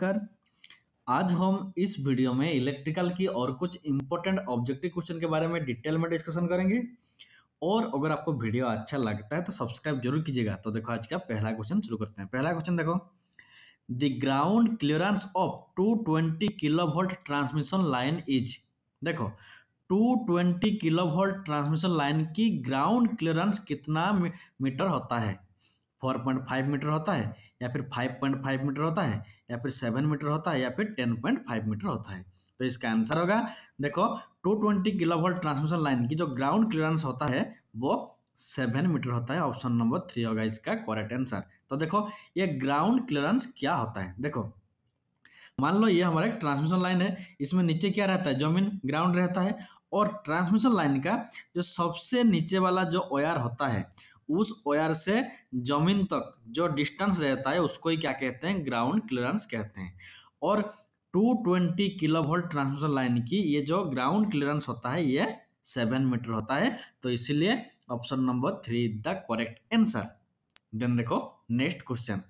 नमस्कार। आज हम इस वीडियो में इलेक्ट्रिकल की और कुछ इंपॉर्टेंट ऑब्जेक्टिव क्वेश्चन के बारे में डिटेल में डिस्कशन करेंगे। और अगर आपको वीडियो अच्छा लगता है तो सब्सक्राइब जरूर कीजिएगा। तो देखो आज का पहला क्वेश्चन शुरू करते हैं। पहला क्वेश्चन देखो, the ground clearance of 220 kilovolt transmission line is. देखो 220 किलोवोल्ट ट्रांसमिशन लाइन की ग्राउंड क्लियरेंस कितना मीटर होता है? 4.5 मीटर होता है, या फिर 5.5 मीटर होता है, या फिर 7 मीटर होता है, या फिर 10.5 मीटर होता है। तो इसका आंसर होगा, देखो 220 किलोवोल्ट ट्रांसमिशन लाइन की जो ग्राउंड क्लियरेंस होता है वो 7 मीटर होता है। ऑप्शन नंबर 3 होगा इसका करेक्ट आंसर। तो देखो ये ग्राउंड क्लियरेंस क्या होता है। देखो मान लो ये हमारा एक ट्रांसमिशन लाइन है, इसमें नीचे क्या रहता है? जमीन, ग्राउंड रहता है। और ट्रांसमिशन लाइन का जो सबसे नीचे वाला जो वायर होता है, उस वायर से जमीन तक जो डिस्टेंस रहता है उसको ही क्या कहते हैं? ग्राउंड क्लियरेंस कहते हैं। और 220 किलोवोल्ट ट्रांसमिशन लाइन की ये जो ग्राउंड क्लियरेंस होता है ये 7 मीटर होता है। तो इसीलिए option number 3 is the correct answer. Then देखो next question,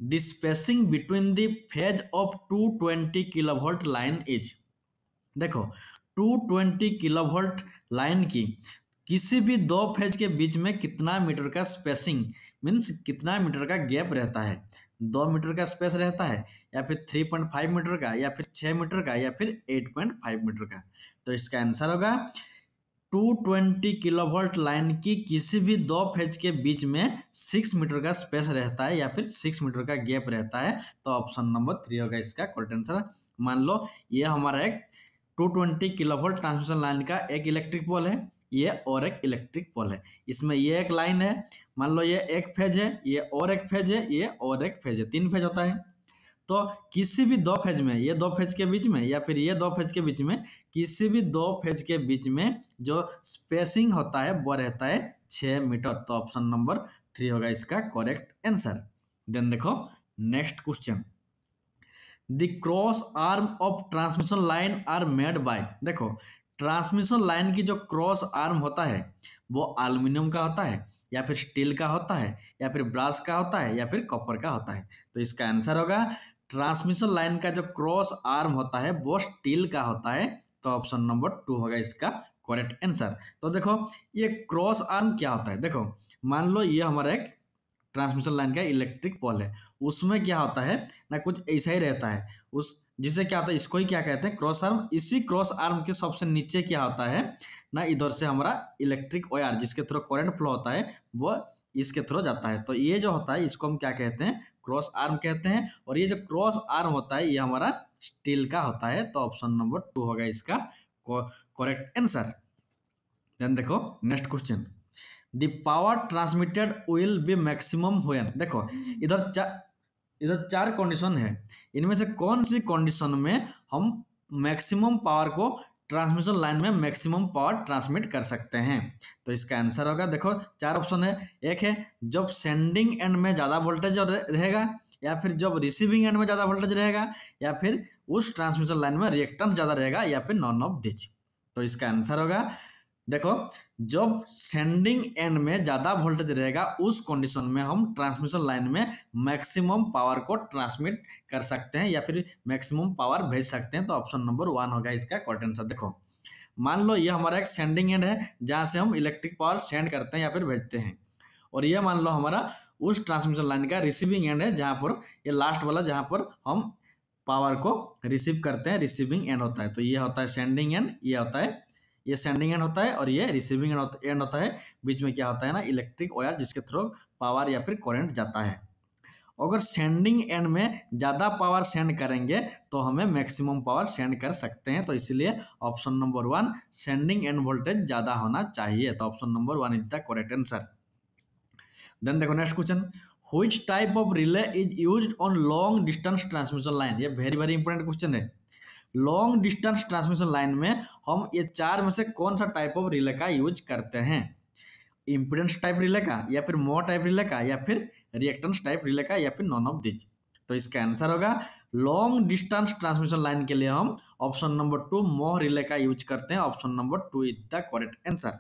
the spacing between the phase of 220 kilovolt line is। देखो 220 किलोवोल्ट लाइन की किसी भी दो फेज के बीच में कितना मीटर का स्पेसिंग मीन्स कितना मीटर का गैप रहता है? 2 मीटर का स्पेस रहता है, या फिर 3.5 मीटर का, या फिर 6 मीटर का, या फिर 8.5 मीटर का। तो इसका आंसर होगा 220 किलोवोल्ट लाइन की किसी भी दो फेज के बीच में 6 मीटर का स्पेस रहता है, या फिर 6 मीटर का गैप रहता है। तो ऑप्शन नंबर 3 होगा इसका करेक्ट आंसर। मान लो ये हमारा एक 220 किलोवोल्ट ट्रांसमिशन लाइन का एक इलेक्ट्रिक पोल है, ये और एक इलेक्ट्रिक पोल है। इसमें ये एक लाइन है, मान लो ये एक फेज है, ये और एक फेज है, ये और एक फेज है, 3 फेज होता है। तो किसी भी दो फेज में, ये दो फेज के बीच में, या फिर ये दो फेज के बीच में, किसी भी दो फेज के बीच में जो स्पेसिंग होता है वो रहता है 6 मीटर। तो ऑप्शन नंबर 3 होगा इसका करेक्ट आंसर। देन देखो next question, the cross arm of transmission line are made by. देखो ट्रांसमिशन लाइन की जो क्रॉस आर्म होता है वो एल्युमिनियम का होता है, या फिर स्टील का होता है, या फिर ब्रास का होता है, या फिर कॉपर का होता है। तो इसका आंसर होगा ट्रांसमिशन लाइन का जो क्रॉस आर्म होता है वो स्टील का होता है। तो ऑप्शन नंबर 2 होगा इसका करेक्ट आंसर। तो देखो ये क्रॉस आर्म क्या होता है। देखो मान लो ये हमारा एक ट्रांसमिशन लाइन का इलेक्ट्रिक पोल है, उसमें क्या होता है ना, कुछ ऐसा ही रहता है। उस जिसे क्या होता है, इसको ही क्या कहते हैं? Cross arm. इसी क्रॉस आर्म के सबसे नीचे क्या होता है ना, इधर से हमारा इलेक्ट्रिक वायर जिसके थ्रू करंट फ्लो होता है वो इसके थ्रू जाता है। तो ये जो होता है इसको हम क्या कहते हैं? क्रॉस आर्म कहते हैं। और ये जो क्रॉस आर्म होता है ये हमारा स्टील का होता है। तो ऑप्शन नंबर 2 होगा इसका करेक्ट आंसर। देन देखो next question, the power transmitted will be maximum when. देखो इधर चार कंडीशन है, इनमें से कौन सी कंडीशन में हम मैक्सिमम पावर को ट्रांसमिशन लाइन में मैक्सिमम पावर ट्रांसमिट कर सकते हैं? तो इसका आंसर होगा, देखो चार ऑप्शन है। एक है जब सेंडिंग एंड में ज़्यादा वोल्टेज रहेगा, या फिर जब रिसीविंग एंड में ज़्यादा वोल्टेज रहेगा, या फिर उस ट्रांसमिशन लाइन में रिएक्टेंस ज़्यादा रहेगा, या फिर नॉन ऑफ दिस। तो इसका आंसर होगा, देखो जब सेंडिंग एंड में ज्यादा वोल्टेज रहेगा उस कंडीशन में हम ट्रांसमिशन लाइन में मैक्सिमम पावर को ट्रांसमिट कर सकते हैं, या फिर मैक्सिमम पावर भेज सकते हैं। तो ऑप्शन नंबर 1 होगा इसका करेक्ट आंसर। देखो मान लो ये हमारा एक सेंडिंग एंड है जहां से हम इलेक्ट्रिक पावर सेंड करते हैं या फिर भेजते हैं, और ये मान लो हमारा उस ट्रांसमिशन लाइन का रिसीविंग एंड है जहां पर ये लास्ट वाला जहां पर हम पावर को रिसीव करते हैं, रिसीविंग एंड होता है। तो ये होता है सेंडिंग एंड, ये होता है, ये सेंडिंग एंड होता है, और ये रिसीविंग एंड होता है। बीच में क्या होता है ना, इलेक्ट्रिक वायर जिसके थ्रू पावर या फिर करंट जाता है। अगर सेंडिंग एंड में ज़्यादा पावर सेंड करेंगे तो हमें मैक्सिमम पावर सेंड कर सकते हैं। तो इसलिए option number 1 sending end voltage ज़्यादा होना चाहिए। तो option number 1 is the correct answer. Then देखो next question, which type of relay is used on long distance transmission line. ये वेरी वेरी इंपॉर्टेंट क्वेश्चन है। लॉन्ग डिस्टेंस ट्रांसमिशन लाइन में हम ये चार में से कौन सा टाइप ऑफ रिले का यूज करते हैं? इम्पीडेंस टाइप रिले का, या फिर मोह टाइप रिले का, या फिर रिएक्टेंस टाइप रिले का, या फिर नॉन ऑफ दिस। तो इसका आंसर होगा लॉन्ग डिस्टेंस ट्रांसमिशन लाइन के लिए हम ऑप्शन नंबर 2 मोह रिले का यूज करते हैं। Option number 2 is the correct answer.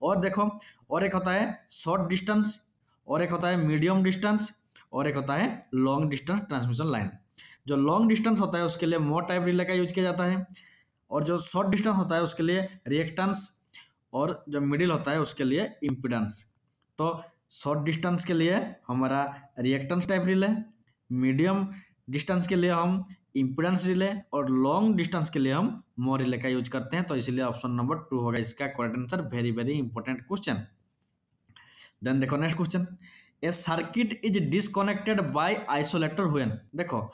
और देखो और एक होता है शॉर्ट डिस्टेंस, और एक होता है मीडियम डिस्टेंस, और एक होता है लॉन्ग डिस्टेंस ट्रांसमिशन लाइन। जो लॉन्ग डिस्टेंस होता है उसके लिए मोर टाइप रिले का यूज किया जाता है, और जो शॉर्ट डिस्टेंस होता है उसके लिए रिएक्टेंस, और जो मिडिल होता है उसके लिए इम्पीडेंस। तो शॉर्ट डिस्टेंस के लिए हमारा reactance type relay, medium distance के लिए हम इम्पीडेंस रिले, और लॉन्ग डिस्टेंस के लिए हम मोर रिले का यूज करते हैं। तो इसलिए ऑप्शन नंबर 2 होगा इसका correct answer. Very very important question. Then देखो next question, a circuit is disconnected by isolator when. देखो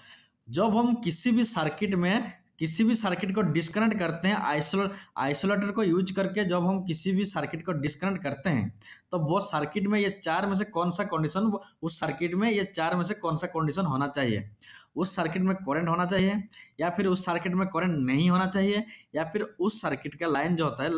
जब हम किसी भी सर्किट को डिस्कनेक्ट करते हैं, आइसोलेटर को यूज करके जब हम किसी भी सर्किट को डिस्कनेक्ट करते हैं, तो वो सर्किट में ये चार में से कौन सा कंडीशन, उस सर्किट में ये चार में से कौन सा कंडीशन होना चाहिए? उस सर्किट में करंट होना चाहिए, या फिर उस सर्किट में करंट नहीं होना चाहिए, या फिर उस सर्किट का लाइन जो होता है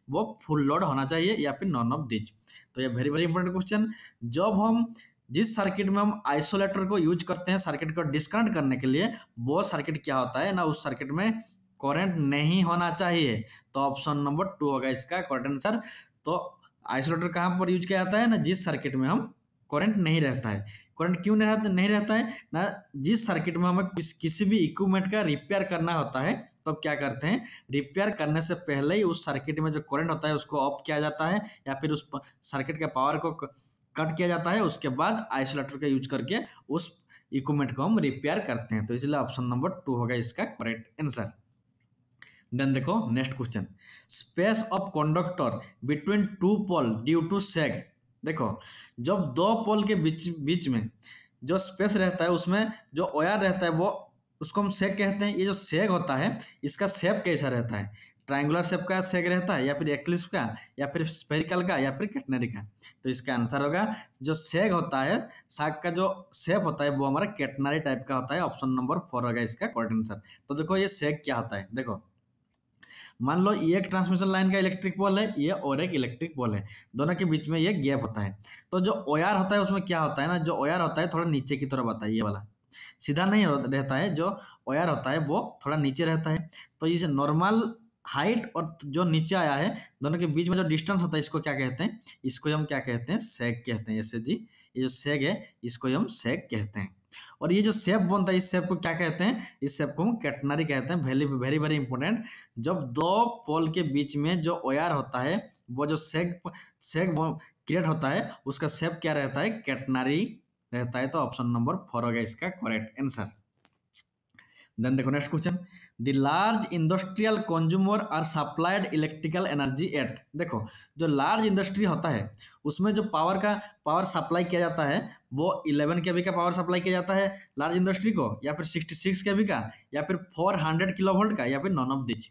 वो फुल लोड होना चाहिए, या फिर नॉन ऑफ दीज। तो ये वेरी वेरी इंपॉर्टेंट क्वेश्चन। जब हम जिस सर्किट में हम आइसोलेटर को यूज करते हैं सर्किट को डिस्कनेक्ट करने के लिए, वो सर्किट क्या होता है ना, उस सर्किट में करंट नहीं होना चाहिए। तो ऑप्शन नंबर 2 होगा इसका करेक्ट आंसर। तो आइसोलेटर कहाँ पर यूज किया जाता है ना, जिस सर्किट में हम करंट नहीं रहता है। करंट क्यों नहीं रहता है ना, जिस सर्किट में हमें किसी भी इक्विपमेंट का रिपेयर करना होता है, तो क्या करते हैं, रिपेयर करने से पहले ही उस सर्किट में जो करंट होता है उसको ऑफ किया जाता है, या फिर उस सर्किट के पावर को कट किया जाता है। उसके बाद आइसोलेटर का यूज करके उस इक्विपमेंट को हम रिपेयर करते हैं। तो इसलिए ऑप्शन नंबर 2 होगा इसका करेक्ट आंसर। देन देखो next question, space of conductor between two pole due to sag. देखो जब दो पोल के बीच बीच में जो स्पेस रहता है उसमें जो वायर रहता है वो, उसको हम सेग कहते हैं। ये जो सेग होता है इसका शेप कैसा रहता है, ट्रायंगुलर शेप का सेग रहता है, या फिर एक्लिप्स का, या फिर स्फेरिकल का, या फिर कैटनरी का? तो इसका आंसर होगा जो सेग होता है, साग का जो शेप होता है वो हमारा कैटनरी टाइप का होता है। ऑप्शन नंबर 4 होगा इसका करेक्ट आंसर। तो देखो ये सेग क्या होता है, देखो मान लो ये एक ट्रांसमिशन लाइन का इलेक्ट्रिक पोल है, ये और एक इलेक्ट्रिक पोल है, दोनों के बीच में ये गैप होता है। तो जो ओयार होता है उसमें क्या होता है ना, जो ओयार होता है थोड़ा नीचे की तरफ आता है, ये वाला सीधा नहीं रहता है, जो ओयार होता है वो थोड़ा नीचे रहता है। तो इसे नॉर्मल हाइट और जो नीचे आया है दोनों के बीच में जो डिस्टेंस होता है इसको क्या कहते हैं, इसको हम क्या कहते हैं, सेग कहते हैं। जैसे जी ये जो सेग है इसको हम सेग कहते हैं। और ये जो शेप बनता है इस शेप को क्या कहते हैं, इस शेप को हम कैटनरी कहते हैं। Very very very important. जब दो पोल के बीच में जो वायर होता है वो जो सेग सेग क्रिएट होता है उसका शेप क्या रहता है, कैटनरी रहता है। तो ऑप्शन नंबर 4 होगा इसका करेक्ट आंसर। देन देखो next question, the large industrial consumer are supplied electrical energy at. देखो जो लार्ज इंडस्ट्री होता है उसमें जो पावर सप्लाई किया जाता है वो 11 केवी का पावर सप्लाई किया जाता है लार्ज इंडस्ट्री को, या फिर 66 केवी का, या फिर 400 किलोवोल्ट का, या फिर नॉन ऑफ दिस।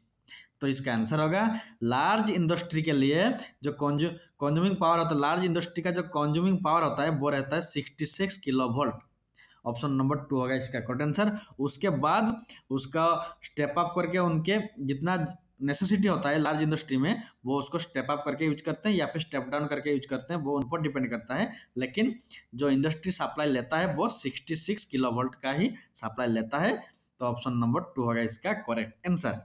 तो इसका आंसर होगा लार्ज इंडस्ट्री के लिए जो कंज्यूमिंग पावर होता है, लार्ज इंडस्ट्री का जो कंज्यूमिंग पावर होता है वो रहता है 66 किलोवोल्ट। ऑप्शन नंबर 2 होगा इसका करेक्ट आंसर। उसके बाद उसका स्टेप अप करके उनके जितना नेसेसिटी होता है लार्ज इंडस्ट्री में वो उसको स्टेप अप करके यूज करते हैं, या फिर स्टेप डाउन करके यूज करते हैं, वो उन पर डिपेंड करता है। लेकिन जो इंडस्ट्री सप्लाई लेता है वो 66 किलोवोल्ट का ही सप्लाई लेता है। तो ऑप्शन नंबर 2 होगा इसका करेक्ट आंसर।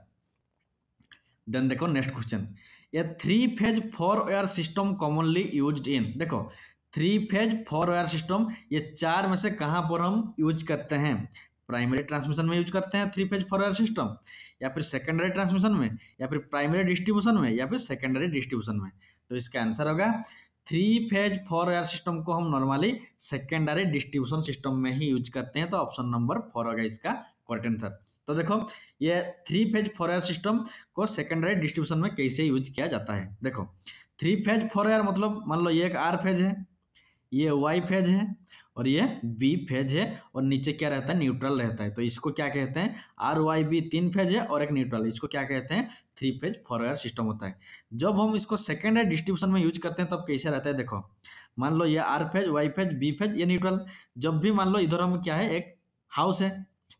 देन देखो नेक्स्ट क्वेश्चन, ये 3 phase 4 wire system commonly used in. देखो 3 फेज 4 वायर सिस्टम ये चार में से कहाँ पर हम यूज करते हैं, प्राइमरी ट्रांसमिशन में यूज करते हैं 3 फेज 4 वायर सिस्टम, या फिर सेकेंडरी ट्रांसमिशन में, या फिर प्राइमरी डिस्ट्रीब्यूशन में, या फिर सेकेंडरी डिस्ट्रीब्यूशन में? तो इसका आंसर होगा 3 फेज 4 वायर सिस्टम को हम नॉर्मली सेकेंडरी डिस्ट्रीब्यूशन सिस्टम में ही यूज करते हैं। तो ऑप्शन नंबर 4 होगा इसका करेक्ट आंसर। तो देखो ये 3 फेज 4 वायर सिस्टम को सेकेंडरी डिस्ट्रीब्यूशन में कैसे यूज किया जाता है। देखो 3 फेज 4 वायर मतलब मान लो ये एक आर फेज है, ये वाई फेज है, और ये बी फेज है, और नीचे क्या रहता है, न्यूट्रल रहता है। तो इसको क्या कहते हैं, आर वाई बी 3 फेज है और एक न्यूट्रल, इसको क्या कहते हैं, 3 फेज 4 वायर सिस्टम होता है। जब हम इसको सेकेंडरी डिस्ट्रीब्यूशन में यूज करते हैं तब कैसे रहता है, देखो मान लो ये R phase Y phase B phase ये न्यूट्रल। जब भी मान लो इधर हम क्या है, एक हाउस है,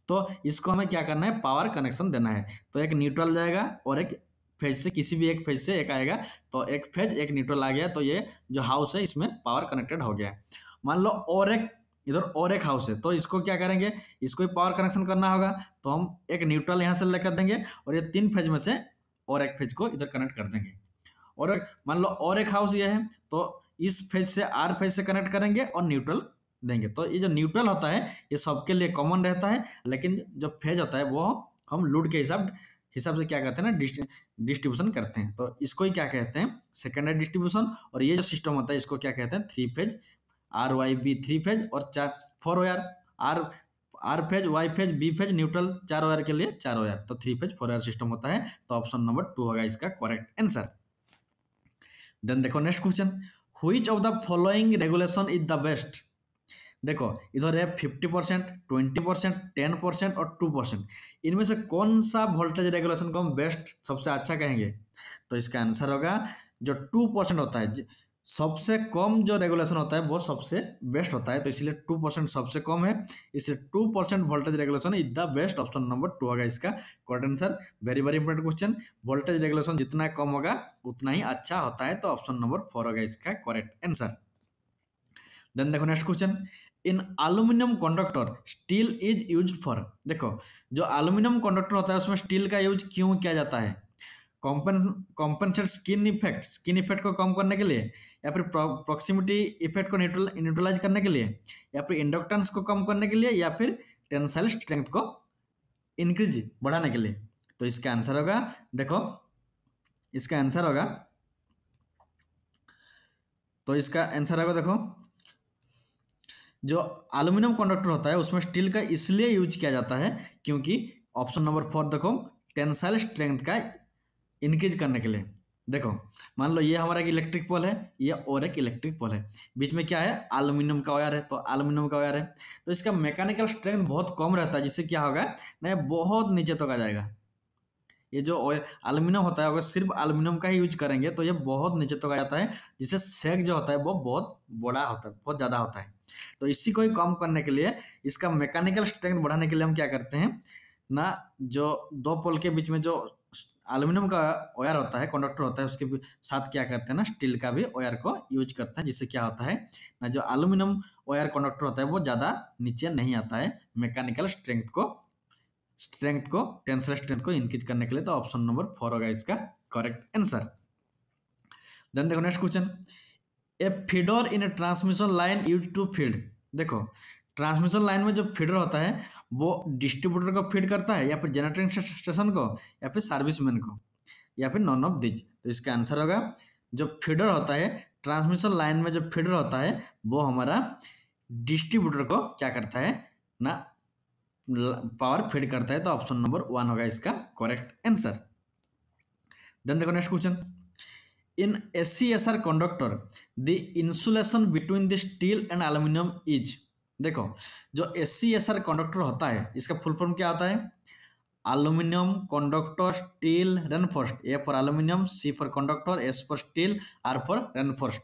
तो इसको हमें क्या करना है, पावर कनेक्शन देना है। तो एक न्यूट्रल जाएगा और एक फेज से, किसी भी एक फेज से एक आएगा, तो एक फेज एक न्यूट्रल आ गया, तो ये जो हाउस है इसमें पावर कनेक्टेड हो गया। मान लो और एक इधर और एक हाउस है, तो इसको क्या करेंगे, इसको भी पावर कनेक्शन करना होगा, तो हम एक न्यूट्रल यहाँ से लेकर देंगे और ये 3 फेज में से और एक फेज को इधर कनेक्ट कर देंगे। और मान लो और एक हाउस ये है, तो इस फेज से आर फेज से कनेक्ट करेंगे और न्यूट्रल देंगे। तो ये जो न्यूट्रल होता है ये सबके लिए कॉमन रहता है, लेकिन जो फेज होता है वो हम लोड के हिसाब हिसाब से क्या करते हैं ना, डिस्ट्रीब्यूशन करते हैं। तो इसको ही क्या कहते हैं, सेकेंडरी डिस्ट्रीब्यूशन। और ये जो सिस्टम होता है इसको क्या कहते हैं, three phase, R Y B three phase, और चार four wire, R R phase, Y phase, B phase, neutral, चार वायर के लिए चार वायर, तो three phase four wire system होता है। तो ऑप्शन नंबर 2 होगा इसका करेक्ट आंसर। देन देखो next question, which of the following regulation is the best. देखो इधर है 50%, 20%, 10% और 2%। इनमें से कौन सा वोल्टेज रेगुलेशन को हम बेस्ट, सबसे अच्छा कहेंगे। तो इसका आंसर होगा जो 2% होता है, सबसे कम जो रेगुलेशन होता है वो सबसे बेस्ट होता है। तो इसलिए 2% सबसे कम है, इसलिए 2% voltage regulation is the best. Option number 2 होगा इसका correct answer. Very very important question, voltage regulation जितना कम होगा उतना ही अच्छा होता है। तो ऑप्शन नंबर 4 होगा इसका करेक्ट आंसर। देन देखो next question, in aluminium conductor steel is use for. देखो जो एल्यूमिनियम कंडक्टर होता है उसमें स्टील का यूज क्यों किया जाता है, कॉम्पेंसेट स्किन इफेक्ट को कम करने के लिए, या फिर प्रॉक्सिमिटी इफेक्ट को न्यूट्रलाइज करने के लिए, या फिर इंडक्टेंस को कम करने के लिए, या फिर टेंसाइल स्ट्रेंथ को इंक्रीज बढ़ाने के लिए। तो इसका आंसर होगा, देखो इसका आंसर होगा, तो इसका आंसर होगा देखो जो एल्यूमिनियम कंडक्टर होता है उसमें स्टील का इसलिए यूज किया जाता है क्योंकि ऑप्शन नंबर 4 देखो टेंसाइल स्ट्रेंथ का इंक्रीज करने के लिए। देखो मान लो ये हमारा एक इलेक्ट्रिक पोल है, ये और एक इलेक्ट्रिक पोल है, बीच में क्या है, एल्यूमिनियम का वायर है। तो एल्यूमिनियम का वायर है तो इसका मैकेनिकल स्ट्रेंथ बहुत कम रहता है, जिससे क्या होगा ना, ये बहुत नीचे तक आ जाएगा। ये जो एल्यूमिनियम होता है अगर सिर्फ एल्यूमिनियम का ही यूज करेंगे तो ये बहुत नीचे तक आ जाता है, जिससे सेक जो होता है वो बहुत बड़ा होता है, बहुत ज़्यादा होता है। तो इसी को ही कम करने के लिए, इसका मैकेनिकल स्ट्रेंथ बढ़ाने के लिए हम क्या करते हैं ना, जो दो पोल के बीच में जो एल्यूमिनियम का वायर होता है, कंडक्टर होता है, उसके साथ क्या करते हैं ना, स्टील का भी वायर को यूज करते हैं, जिससे क्या होता है ना, जो एल्यूमिनियम वायर कंडक्टर होता है वो ज़्यादा नीचे नहीं आता है मैकेनिकल स्ट्रेंथ को टेंसाइल स्ट्रेंथ को इंक्रीज करने के लिए। तो ऑप्शन नंबर 4 होगा इसका करेक्ट आंसर। देन देखो next question, a feeder in a transmission line use to feed. देखो ट्रांसमिशन लाइन में जो फीडर होता है वो डिस्ट्रीब्यूटर को फीड करता है, या फिर जनरेटिंग स्टेशन को, या फिर सर्विसमैन को, या फिर नॉन ऑफ दिज। तो इसका आंसर होगा जो फीडर होता है, ट्रांसमिशन लाइन में जो फीडर होता है वो हमारा डिस्ट्रीब्यूटर को क्या करता है ना, पावर फीड करता है। तो ऑप्शन नंबर 1 होगा इसका करेक्ट आंसर। देन देखो next question, in SCSR conductor the insulation between the steel and aluminium is. देखो जो SCSR कंडक्टर होता है इसका फुल फॉर्म क्या होता है, aluminium conductor steel reinforced. A for aluminium, C for conductor, S for steel, R for reinforced.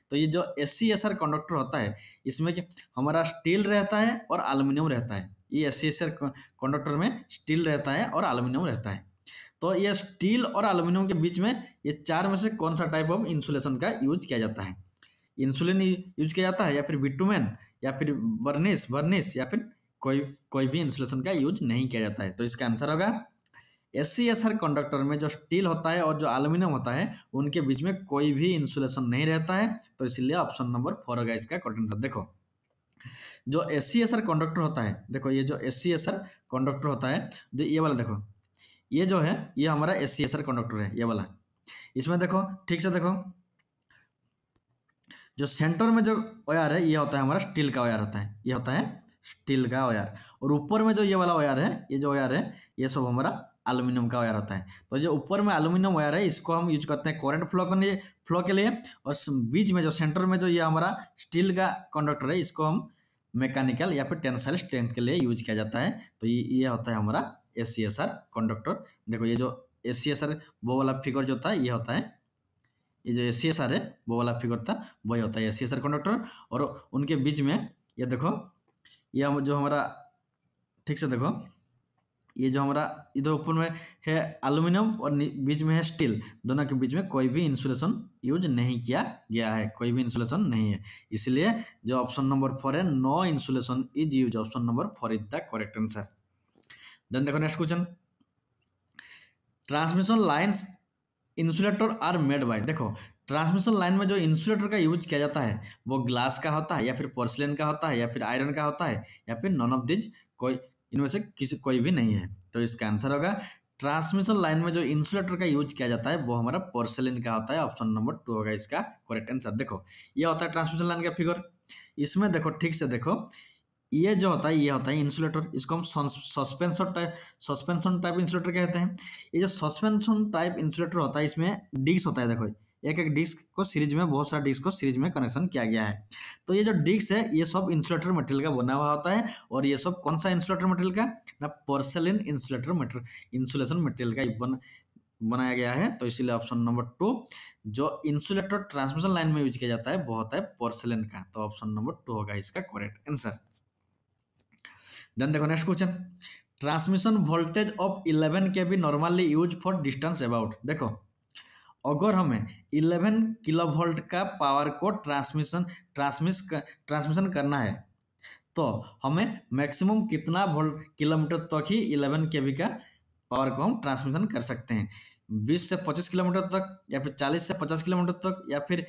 तो ये जो SCSR कंडक्टर होता है इसमें हमारा स्टील रहता है और एल्यूमिनियम रहता है। ये SCSR कंडक्टर में स्टील रहता है और एल्यूमिनियम रहता है। तो ये स्टील और एल्यूमिनियम के बीच में ये चार में से कौन सा टाइप ऑफ इंसुलेशन का यूज किया जाता है, इंसुलिन यूज किया जाता है, या फिर बिटुमेन, या फिर वर्निश, या फिर कोई भी इंसुलेशन का यूज नहीं किया जाता है। तो इसका आंसर होगा SCSR कंडक्टर में जो स्टील होता है और जो एल्यूमिनियम होता है उनके बीच में कोई भी इंसुलेशन नहीं रहता है। तो इसलिए ऑप्शन नंबर 4 होगा इसका करेक्ट आंसर। देखो जो SCSR कंडक्टर होता है, देखो ये जो SCSR कंडक्टर होता है, ये वाला देखो, ये जो है ये हमारा SCSR कंडक्टर है, ये वाला। इसमें देखो ठीक से देखो, जो सेंटर में जो वायर है ये होता है हमारा स्टील का वायर होता है, ये होता है स्टील का वायर। और ऊपर में जो ये वाला वायर है, ये जो वायर है ये सब हमारा एल्यूमिनियम का वायर होता है। तो जो ऊपर में एल्यूमिनियम वायर है इसको हम यूज करते हैं करंट फ्लो के लिए, और बीच में जो सेंटर में जो ये हमारा स्टील का कंडक्टर है इसको हम मैकेनिकल या फिर टेंसाइल स्ट्रेंथ के लिए यूज किया जाता है। तो ये होता है हमारा SCSR कंडक्टर। देखो ये जो SCSR वो वाला फिगर जो होता है ये होता है, ये जो SCSR है वो वाला फिगर था वही होता है SCSR कंडक्टर। और उनके बीच में ये देखो, ये जो हमारा ठीक से देखो, ये जो हमारा इधर ऊपर में है एल्यूमिनियम और बीच में है स्टील, दोनों के बीच में कोई भी इंसुलेशन यूज नहीं किया गया है, कोई भी इंसुलेशन नहीं है। इसलिए जो ऑप्शन नंबर 4 है, no insulation is use, option number 4 is the correct answer. Then देखो next question, transmission lines insulator are made by. देखो ट्रांसमिशन लाइन में जो इंसुलेटर का यूज किया जाता है वो ग्लास का होता है या फिर पोर्सिलेन का होता है या फिर आयरन का होता है या फिर नॉन ऑफ दिज, कोई इनमें से किसी कोई भी नहीं है। तो इसका आंसर होगा ट्रांसमिशन लाइन में जो इंसुलेटर का यूज किया जाता है वो हमारा पोर्सिलेन का होता है। ऑप्शन नंबर 2 होगा इसका करेक्ट आंसर। देखो ये होता है ट्रांसमिशन लाइन का फिगर। इसमें देखो ठीक से देखो, ये जो होता है ये होता है इंसुलेटर, इसको हम सस्पेंशन टाइप इंसुलेटर कहते हैं। ये जो सस्पेंशन टाइप इंसुलेटर होता है इसमें डिस्क होता है। देखो एक एक डिस्क को सीरीज में, बहुत सारा डिस्क को सीरीज में कनेक्शन किया गया है। तो ये जो डिस्क है ये सब इंसुलेटर मटेरियल का बना हुआ होता है। और ये सब कौन सा इंसुलेटर मटेरियल का, ना porcelain insulator material, insulation material का बनाया गया है। तो इसीलिए ऑप्शन नंबर 2 जो इंसुलेटर ट्रांसमिशन लाइन में यूज किया जाता है वो होता है पोर्सेलिन का। तो ऑप्शन नंबर 2 होगा इसका करेक्ट आंसर। देन देखो next question, transmission voltage of 11 K V normally use for distance about. देखो अगर हमें 11 किलो वोल्ट का पावर को ट्रांसमिशन करना है तो हमें मैक्सिमम कितना वोल्ट किलोमीटर तक ही 11 केवी का पावर को हम ट्रांसमिशन कर सकते हैं। 20 से 25 किलोमीटर तक, या फिर 40 से 50 किलोमीटर तक, या फिर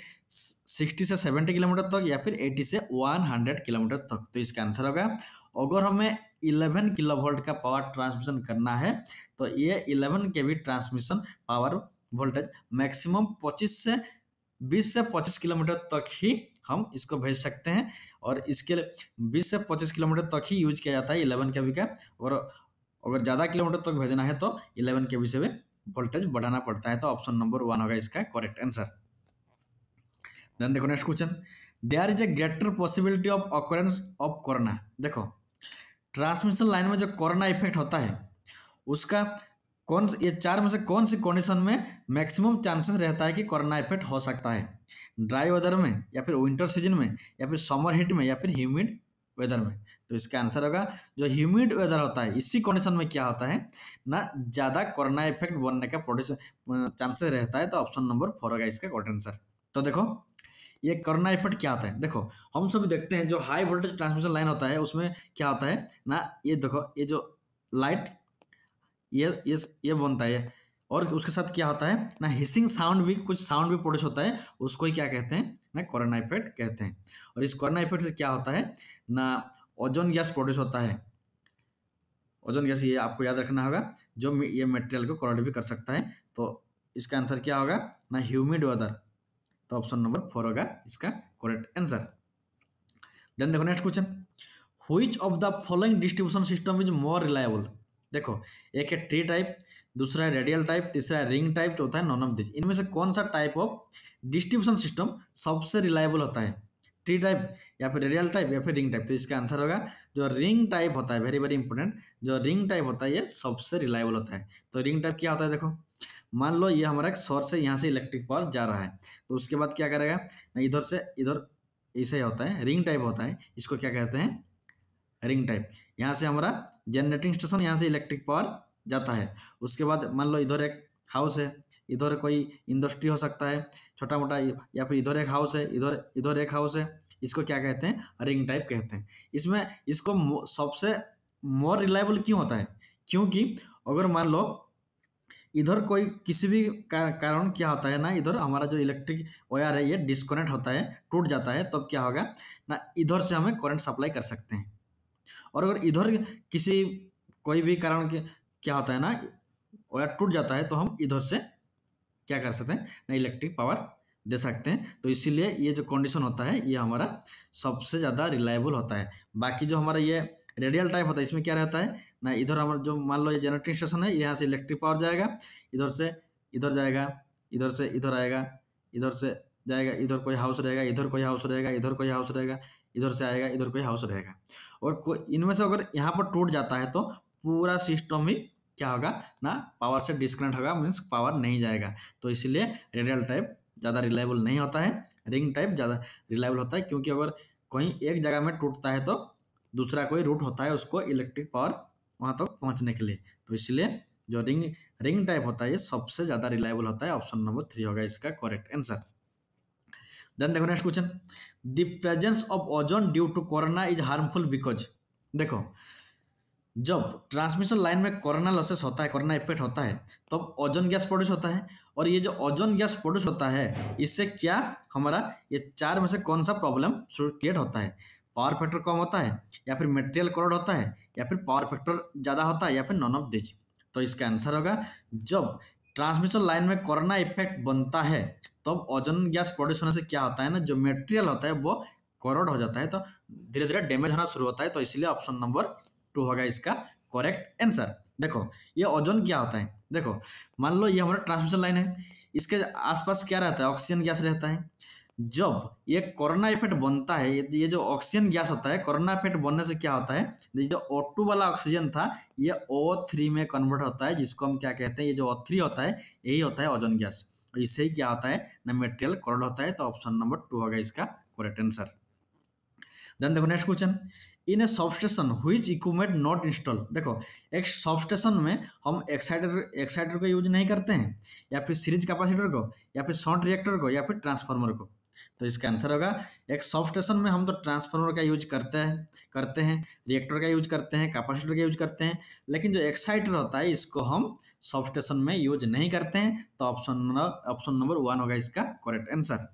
60 से 70 किलोमीटर तक, या फिर 80 से 100 किलोमीटर तक। तो इसका आंसर होगा अगर हमें 11 किलो वोल्ट का पावर ट्रांसमिशन करना है तो ये 11 K V transmission power voltage maximum 20 से 25 किलोमीटर तक ही हम इसको भेज सकते हैं। और इसके लिए 20 से 25 किलोमीटर तक ही यूज किया जाता है 11 के बी का। और अगर ज़्यादा किलोमीटर तक भेजना है तो 11 के बी से भी वोल्टेज बढ़ाना पड़ता है। तो ऑप्शन नंबर 1 होगा इसका करेक्ट आंसर। देन देखो next question, there is a greater possibility of occurrence of corona. देखो ट्रांसमिशन लाइन में जो कोरोना इफेक्ट होता है उसका ये चार में से कौन सी कंडीशन में मैक्सिमम चांसेस रहता है कि कोरोना इफेक्ट हो सकता है? ड्राई वेदर में, या फिर विंटर सीजन में, या फिर समर हीट में, या फिर ह्यूमिड वेदर में। तो इसका आंसर होगा जो ह्यूमिड वेदर होता है इसी कंडीशन में क्या होता है ना, ज़्यादा कोरोना इफेक्ट बनने का चांसेस रहता है। तो ऑप्शन नंबर 4 होगा इसका करेक्ट आंसर। तो देखो ये कोरोना इफेक्ट क्या होता है, देखो हम सभी देखते हैं जो हाई वोल्टेज ट्रांसमिशन लाइन होता है उसमें क्या होता है ना, ये देखो ये जो लाइट ये बनता है और उसके साथ क्या होता है ना, हिसिंग साउंड भी, कुछ साउंड भी प्रोड्यूस होता है, उसको ही क्या कहते हैं ना, कोरोना इफेक्ट कहते हैं। और इस कोरोना इफेक्ट से क्या होता है ना, ओजोन गैस प्रोड्यूस होता है। ओजोन गैस ये आपको याद रखना होगा जो ये मटेरियल को कोरोड भी कर सकता है। तो इसका आंसर क्या होगा ना, ह्यूमिड वेदर। तो ऑप्शन नंबर 4 होगा इसका करेक्ट आंसर। देन देखो next question, which of the following distribution system is more reliable. देखो एक है ट्री टाइप, दूसरा है रेडियल टाइप, तीसरा है रिंग टाइप, चौथा है नॉन ऑफ दिस। इनमें से कौन सा टाइप ऑफ डिस्ट्रीब्यूशन सिस्टम सबसे रिलायबल होता है? ट्री टाइप, या फिर रेडियल टाइप, या फिर रिंग टाइप। तो इसका आंसर होगा जो रिंग टाइप होता है, वेरी वेरी इंपॉर्टेंट, जो रिंग टाइप होता है ये सबसे रिलायबल होता है। तो रिंग टाइप क्या होता है, देखो मान लो ये हमारा एक सोर्स है, यहाँ से इलेक्ट्रिक पावर जा रहा है, तो उसके बाद क्या करेगा ना, इधर से इधर ऐसे होता है, रिंग टाइप होता है, इसको क्या कहते हैं, रिंग टाइप। यहाँ से हमारा जनरेटिंग स्टेशन, यहाँ से इलेक्ट्रिक पावर जाता है। उसके बाद मान लो इधर एक हाउस है, इधर कोई इंडस्ट्री हो सकता है छोटा मोटा, या फिर इधर एक हाउस है, इधर इधर एक हाउस है, इसको क्या कहते हैं, रिंग टाइप कहते हैं। इसमें इसको सबसे मोर रिलायबल क्यों होता है, क्योंकि अगर मान लो इधर कोई किसी भी कारण क्या होता है ना, इधर हमारा जो इलेक्ट्रिक वायर है ये डिस्कनेक्ट होता है, टूट जाता है, तब क्या होगा ना, इधर से हमें करंट सप्लाई कर सकते हैं। और अगर इधर किसी कोई भी कारण के क्या होता है ना, वायर टूट जाता है, तो हम इधर से क्या कर सकते हैं ना, इलेक्ट्रिक पावर दे सकते हैं। तो इसीलिए ये जो कंडीशन होता है ये हमारा सबसे ज़्यादा रिलायबल होता है। बाकी जो हमारा ये रेडियल टाइप होता है इसमें क्या रहता है ना, इधर हमारा जो मान लो ये जनरेटिंग स्टेशन है, यहाँ से इलेक्ट्रिक पावर जाएगा, इधर से इधर जाएगा, इधर से इधर आएगा, इधर से जाएगा, इधर कोई हाउस रहेगा, इधर कोई हाउस रहेगा, इधर कोई हाउस रहेगा, इधर से आएगा, इधर कोई हाउस रहेगा। और कोई इनमें से अगर यहाँ पर टूट जाता है तो पूरा सिस्टम ही क्या होगा ना, पावर से डिस्कनेक्ट होगा, मीन्स पावर नहीं जाएगा। तो इसलिए रेडियल टाइप ज़्यादा रिलायबल नहीं होता है, रिंग टाइप ज़्यादा रिलायबल होता है, क्योंकि अगर कहीं एक जगह में टूटता है तो दूसरा कोई रूट होता है उसको इलेक्ट्रिक पावर वहाँ तक पहुँचने के लिए। तो इसलिए जो रिंग टाइप होता है ये सबसे ज़्यादा रिलायबल होता है। ऑप्शन नंबर 3 होगा इसका करेक्ट आंसर। देन देखो next question, the presence of ozone due to corona is harmful because. देखो जब ट्रांसमिशन लाइन में कोरोना लॉसेस होता है, कोरोना इफेक्ट होता है, तब ओजोन गैस प्रोड्यूस होता है। और ये जो ओजोन गैस प्रोड्यूस होता है, इससे क्या हमारा ये चार में से कौन सा प्रॉब्लम क्रिएट होता है? पावर फैक्टर कम होता है, या फिर मटेरियल करोड होता है, या फिर पावर फैक्टर ज़्यादा होता है, या फिर नॉन ऑफ दिस। तो इसका आंसर होगा जब ट्रांसमिशन लाइन में कोरोना इफेक्ट बनता है, तब ओजोन गैस प्रोड्यूस होने से क्या होता है ना, जो मटेरियल होता है वो करोड हो जाता है, तो धीरे धीरे डैमेज होना शुरू होता है। तो इसलिए ऑप्शन नंबर 2 होगा इसका करेक्ट आंसर। देखो ये ओजोन क्या होता है, देखो मान लो ये हमारा ट्रांसमिशन लाइन है, इसके आसपास क्या रहता है? ऑक्सीजन गैस रहता है। जब ये कोरोना इफेक्ट बनता है, ये जो ऑक्सीजन गैस होता है, कोरोना इफेक्ट बनने से क्या होता है, ये जो O2 वाला ऑक्सीजन था, ये O3 में कन्वर्ट होता है, जिसको हम क्या कहते हैं, ये जो O3 होता है, यही होता है ओजोन गैस। इससे ही क्या होता है ना, मटेरियल करोड होता है। तो ऑप्शन नंबर 2 होगा इसका करेक्ट आंसर। देन देखो next question, in A substation which equipment not install. देखो एक सबस्टेशन में हम एक्साइटर को यूज नहीं करते हैं, या फिर सीरीज कैपेसिटर को, या फिर शॉर्ट रिएक्टर को, या फिर ट्रांसफार्मर को। तो इसका आंसर होगा एक सबस्टेशन में हम तो ट्रांसफार्मर का यूज करते हैं, रिएक्टर का यूज करते हैं, कैपेसिटर का यूज करते हैं, लेकिन जो एक्साइटर होता है इसको हम सबस्टेशन में यूज नहीं करते हैं। तो ऑप्शन नंबर 1 होगा इसका करेक्ट आंसर।